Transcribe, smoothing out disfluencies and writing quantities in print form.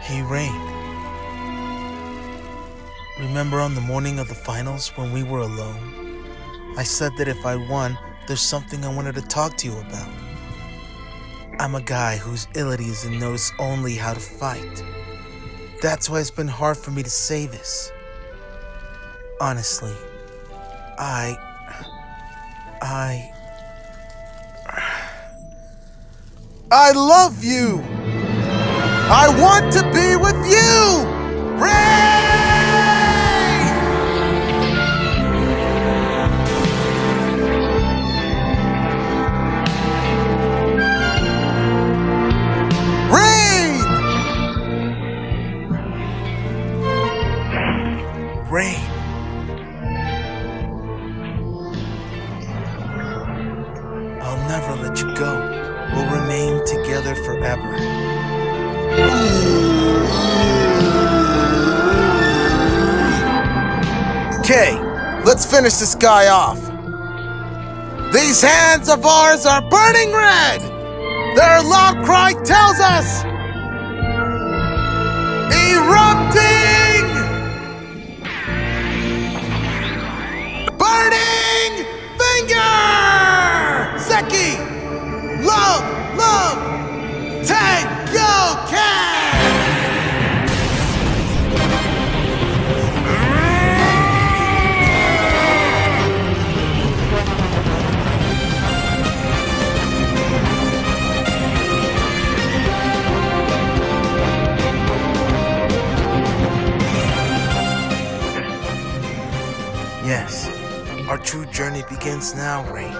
Hey, Rain. Remember on the morning of the finals when we were alone? I said that if I won, there's something I wanted to talk to you about. I'm a guy whose abilities and knows only how to fight. That's why it's been hard for me to say this. Honestly, I love you! I want to be with you! Ray! Rain! I'll never let you go. We'll remain together forever. Okay, let's finish this guy off. These hands of ours are burning red! Their loud cry tells us, erupting! Burning finger! Seki! Love! Tengoken! Yes, our true journey begins now, Rain.